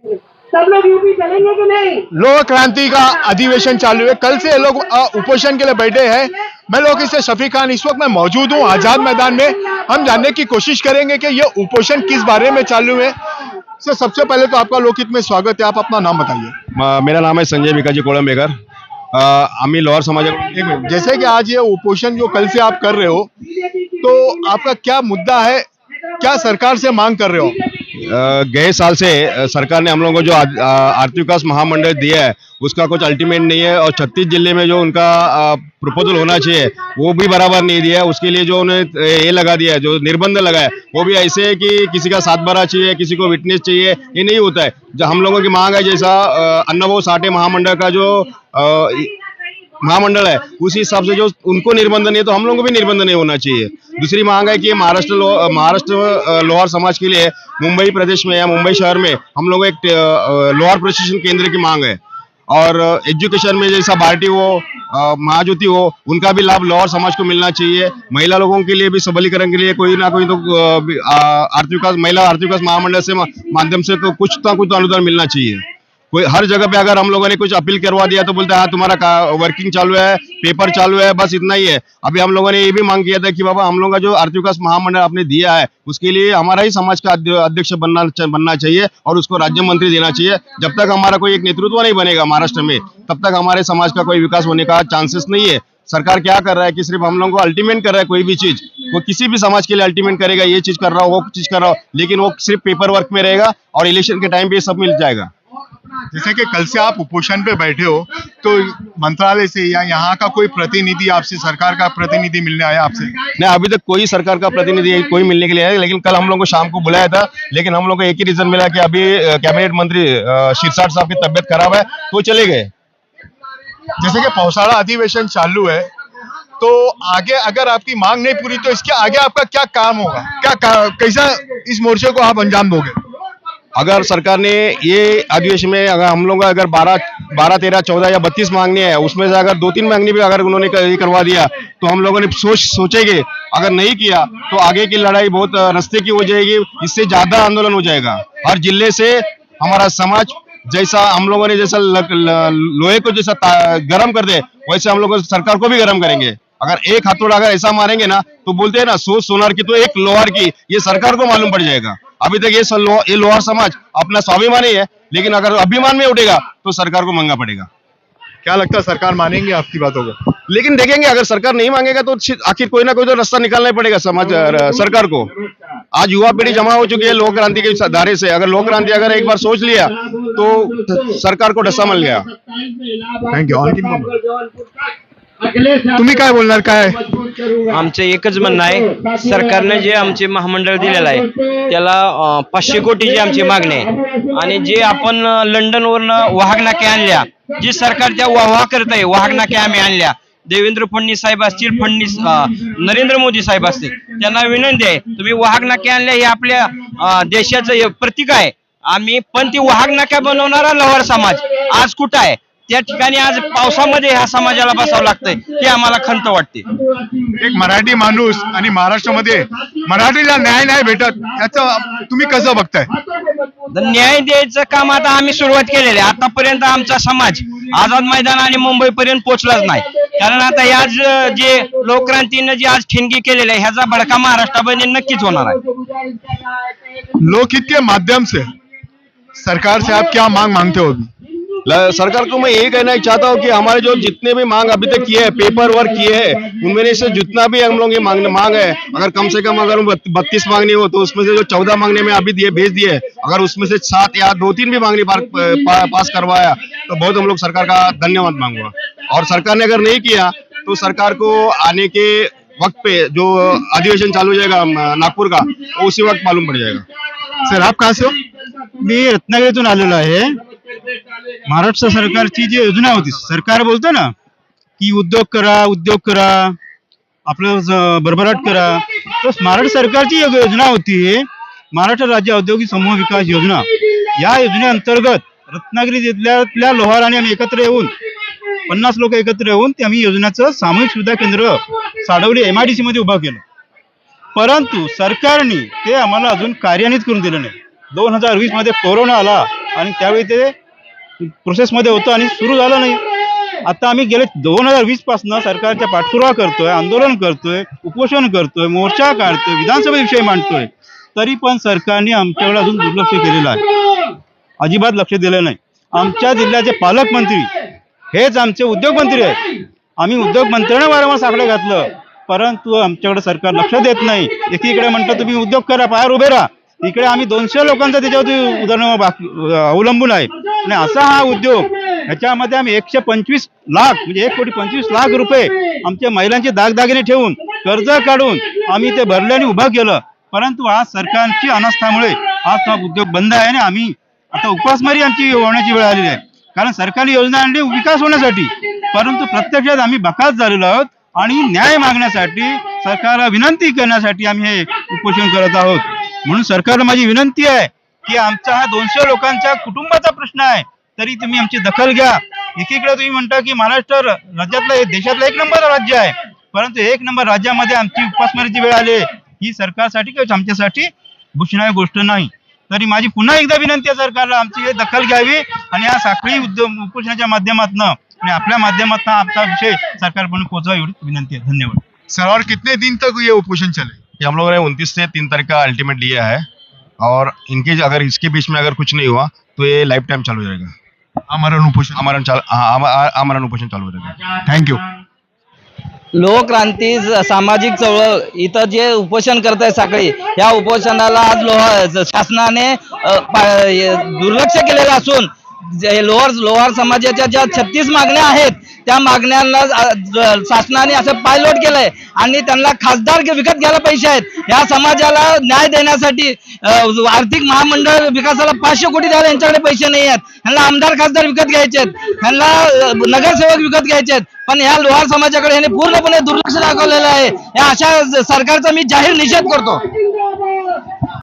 सब लोग यूपी चलेंगे कि नहीं? लोक क्रांति का अधिवेशन चालू है। कल से ये लोग उपोषण के लिए बैठे हैं। मैं लोग इससे शफीक खान, इस वक्त मैं मौजूद हूँ आजाद मैदान में। हम जानने की कोशिश करेंगे कि ये उपोषण किस बारे में चालू है। सर, सबसे पहले तो आपका लोकहित में स्वागत है। आप अपना नाम बताइए। मेरा नाम है संजय भिकाजी कोळंबेकर। आम्ही लोअर समाज। एक मिनट, जैसे कि आज ये उपोषण जो कल से आप कर रहे हो, तो आपका क्या मुद्दा है, क्या सरकार से मांग कर रहे हो? गए साल से सरकार ने हम लोगों को जो आर्थिक विकास महामंडल दिया है उसका कुछ अल्टीमेट नहीं है, और 36 जिले में जो उनका प्रपोजल होना चाहिए वो भी बराबर नहीं दिया है। उसके लिए जो उन्हें ये लगा दिया है, जो निर्बंध लगा है, वो भी ऐसे है कि किसी का सातबारा चाहिए, किसी को विटनेस चाहिए, ये नहीं होता है। जो हम लोगों की मांग है, जैसा अन्नभो साठे महामंडल का जो महामंडल है उसी हिसाब से जो उनको निर्बंध नहीं है, तो हम लोगों को भी निर्बंध नहीं होना चाहिए। दूसरी मांग है कि महाराष्ट्र लोहार समाज के लिए मुंबई प्रदेश में या मुंबई शहर में हम लोग एक लोहार प्रशिक्षण केंद्र की मांग है। और एजुकेशन में जैसा भारती हो, महाज्योति हो, उनका भी लाभ लोहार समाज को मिलना चाहिए। महिला लोगों के लिए भी सबलीकरण के लिए कोई ना कोई तो महिला आर्थिक विकास महामंडल से माध्यम से कुछ ना कुछ तो अनुदान मिलना चाहिए। कोई हर जगह पे अगर हम लोगों ने कुछ अपील करवा दिया तो बोलते हैं हाँ तुम्हारा वर्किंग चालू है, पेपर चालू है, बस इतना ही है। अभी हम लोगों ने ये भी मांग किया था कि बाबा हम लोगों का जो आर्थिक विकास महामंडल आपने दिया है उसके लिए हमारा ही समाज का अध्यक्ष बनना चाहिए और उसको राज्य मंत्री देना चाहिए। जब तक हमारा कोई एक नेतृत्व नहीं बनेगा महाराष्ट्र में, तब तक हमारे समाज का कोई विकास होने का चांसेस नहीं है। सरकार क्या कर रहा है कि सिर्फ हम लोगों को अल्टीमेट कर रहा है। कोई भी चीज वो किसी भी समाज के लिए अल्टीमेट करेगा, ये चीज कर रहा हो, वो चीज कर रहा हो, लेकिन वो सिर्फ पेपर वर्क में रहेगा और इलेक्शन के टाइम पे सब मिल जाएगा। जैसे कि कल से आप उपोषण पे बैठे हो, तो मंत्रालय से या यहाँ का कोई प्रतिनिधि आपसे, सरकार का प्रतिनिधि मिलने आया आपसे? नहीं, अभी तक कोई सरकार का प्रतिनिधि कोई मिलने के लिए है, लेकिन कल हम लोग को शाम को बुलाया था, लेकिन हम लोग को एक ही रीजन मिला कि अभी कैबिनेट मंत्री शिरसाट साहब की तबियत खराब है तो चले गए। जैसे कि पौसाड़ा अधिवेशन चालू है, तो आगे अगर आपकी मांग नहीं पूरी तो इसके आगे आपका क्या काम होगा? कैसा इस मोर्चे को आप अंजाम दोगे? अगर सरकार ने ये अधिवेशन में अगर हम लोग अगर 12, 13, 14 या 32 मांगनी है, उसमें से अगर 2-3 मांगनी भी अगर उन्होंने ये करवा दिया तो हम लोगों ने सोचेंगे। अगर नहीं किया तो आगे की लड़ाई बहुत रास्ते की हो जाएगी, इससे ज्यादा आंदोलन हो जाएगा। हर जिले से हमारा समाज जैसा हम लोगों ने जैसा लोहे को जैसा गर्म कर दे, वैसे हम लोग सरकार को भी गर्म करेंगे। अगर एक हथौड़ा अगर ऐसा मारेंगे ना तो बोलते हैं ना 100 सोनार की तो एक लोहार की, ये सरकार को मालूम पड़ जाएगा। अभी तक ये लोहार समाज अपना स्वाभिमानी है, लेकिन अगर अभिमान में उठेगा तो सरकार को मांगना पड़ेगा। क्या लगता है सरकार मानेंगे आपकी बातों को? लेकिन देखेंगे, अगर सरकार नहीं मांगेगा तो आखिर कोई ना कोई तो रास्ता निकालना ही पड़ेगा सरकार को। आज युवा पीढ़ी जमा हो चुकी है लोक क्रांति के धारे से। अगर लोक क्रांति अगर एक बार सोच लिया तो सरकार को डस्सा मिल गया। Thank you. तुम्ही काय बोलणार? काय आमचं एकच म्हणणं आहे, सरकारने जे आमचे महामंडळ दिलेलं आहे त्याला 500 कोटीची आमची मागणी आहे। आणि जे आपण लंडनवरनं वाहक नाके आणल्या, जी सरकार त्या वाह करत आहे, वाहक नाके आम्ही आणल्या, देवेंद्र फडणवीस साहेब असतील, नरेंद्र मोदी साहेब असतील, त्यांना विनंती आहे तुम्ही वाहक नाके आणल्या, हे आपल्या देशाचं प्रतीक आहे। आम्ही पण ती वाहक नाक्या बनवणारा लोहार समाज आज कुठं आहे? त्या ठिकाणी आज पावसामध्ये ह्या समाजाला बसावं लागतंय, हे आम्हाला खंत वाटते। एक मराठी माणूस आणि महाराष्ट्रामध्ये मराठीला न्याय नाही भेटत, याचं तुम्ही कसं बघताय? न्याय द्यायचं काम आता आम्ही सुरुवात केलेली आहे। आतापर्यंत आमचा समाज आझाद मैदान आणि मुंबई पर्यंत पोहोचलाच नाही, कारण आता या जे लोकक्रांतीनं जी आज ठिणगी केलेली आहे ह्याचा भडका महाराष्ट्रामध्ये नक्कीच होणार आहे। लोकहित के माध्यम से सरकार से आप क्या मांगते हो? सरकार को मैं यही कहना चाहता हूँ कि हमारे जो जितने भी मांग अभी तक किए हैं, पेपर वर्क किए हैं, उनमें से जितना भी हम लोग ये मांग है, अगर कम से कम अगर 32 मांगनी हो तो उसमें से जो 14 मांगने में अभी भेज दिए, अगर उसमें से 7 या 2-3 भी मांगनी पास करवाया तो बहुत हम लोग सरकार का धन्यवाद मांगूंगा। और सरकार ने अगर नहीं किया तो सरकार को आने के वक्त पे जो अधिवेशन चालू हो जाएगा नागपुर का, उसी वक्त मालूम पड़ जाएगा। सर, आप कहाँ से हो? मी रत्नागिरीतून आलेलो आहे। महाराष्ट्र सरकारची जी योजना होती, सरकार बोलतो ना की उद्योग करा, आपलं भरभराट करा, तो महाराष्ट्र सरकारची योजना होती महाराष्ट्र राज्य औद्योगिक समूह विकास योजना। या योजनेअंतर्गत रत्नागिरी जिल्ह्यातल्या लोहारांनी आम्ही एकत्र येऊन 50 लोक एकत्र येऊन ते आम्ही योजनेचं सामूहिक सुविधा केंद्र साडवली MIDC मध्ये उभा केलं, परंतु सरकारने ते आम्हाला अजून कार्यान्वित करून दिलं नाही। 2020 मध्ये कोरोना आला आणि त्यावेळी ते प्रोसेसमध्ये होतं आणि सुरू झालं नाही. आता आम्ही गेले 2020 पासून सरकारच्या पाठपुरावा करतोय, आंदोलन करतोय, उपोषण करतोय, मोर्चा काढतोय, विधानसभा विषय मांडतोय, तरी पण सरकारने आमच्याकडे अजून दुर्लक्ष केलेलं आहे, अजिबात लक्ष दिलं नाही. आमच्या जिल्ह्याचे पालकमंत्री हेच आमचे उद्योगमंत्री आहेत. आम्ही उद्योगमंत्र्यांना वारंवार साकडं घातलं, परंतु आमच्याकडे सरकार लक्ष देत नाही. एकीकडे म्हणतं तुम्ही उद्योग करा, पायावर उभे राहा, इकडे आम्ही 200 लोकांचा त्याच्यावरती उदरनिर्वाह अवलंबून आहे. आणि असा हा उद्योग, ह्याच्यामध्ये आम्ही 125 लाख म्हणजे 1,25,00,000 रुपये आमच्या महिलांचे दागदागिने ठेवून कर्ज काढून आम्ही ते भरले आणि उभं केलं. परंतु आज सरकारची अनास्थामुळे आज हा उद्योग बंद आहे आणि आम्ही आता उपासमारी आमची होण्याची वेळ आलेली आहे. कारण सरकारने योजना आणली विकास होण्यासाठी, परंतु प्रत्यक्षात आम्ही बकास झालेलो आहोत आणि न्याय मागण्यासाठी, सरकारला विनंती करण्यासाठी आम्ही हे उपोषण करत आहोत. म्हणून सरकारला माझी विनंती आहे की आमचा हा 200 लोकांच्या कुटुंबाचा प्रश्न आहे, तरी तुम्ही आमची दखल घ्या. एकीकडे तुम्ही म्हणता की महाराष्ट्र राज्यातलं देशातलं 1 नंबर राज्य आहे, परंतु 1 नंबर राज्यामध्ये आमची उपासमारीची वेळ आली, ही सरकारसाठी किंवा आमच्यासाठी भूषणाची गोष्ट नाही. तरी माझी पुन्हा एकदा विनंती आहे सरकारला आमची हे दखल घ्यावी आणि या साखळी उपोषणाच्या माध्यमातून आणि आपल्या माध्यमातून आमचा विषय सरकारपर्यंत पोहोचावा एवढी विनंती आहे. धन्यवाद. सर, और कितने दिन तक ये उपोषण चले? ये हम लोगों ने 29 से 3 तारीख का अल्टीमेट लिया है और इनके अगर इसके बीच में अगर कुछ नहीं हुआ तो ये लाइफ टाइम चालू रहेगा. आमरण उपोषण. आमरण उपोषण चालू रहेगा. थँक्यू. लोकक्रांती सामाजिक चळवळ इथं जे उपोषण करत आहे साखळी, या उपोषणाला आज शासनाने दुर्लक्ष केलेलं असून लोहार समाजाच्या ज्या 36 मागण्या आहेत त्या मागण्यांना शासनाने असं पायलोट केलंय आणि त्यांना खासदार विकत घ्यायला पैसे आहेत. या समाजाला न्याय देण्यासाठी आर्थिक महामंडळ विकासाला 500 कोटी द्यायला यांच्याकडे पैसे नाही आहेत. ह्यांना आमदार खासदार विकत घ्यायचे आहेत, ह्यांना नगरसेवक विकत घ्यायचे आहेत, पण ह्या लोहार समाजाकडे ह्यांनी पूर्णपणे दुर्लक्ष दाखवलेलं आहे. या अशा सरकारचा मी जाहीर निषेध करतो.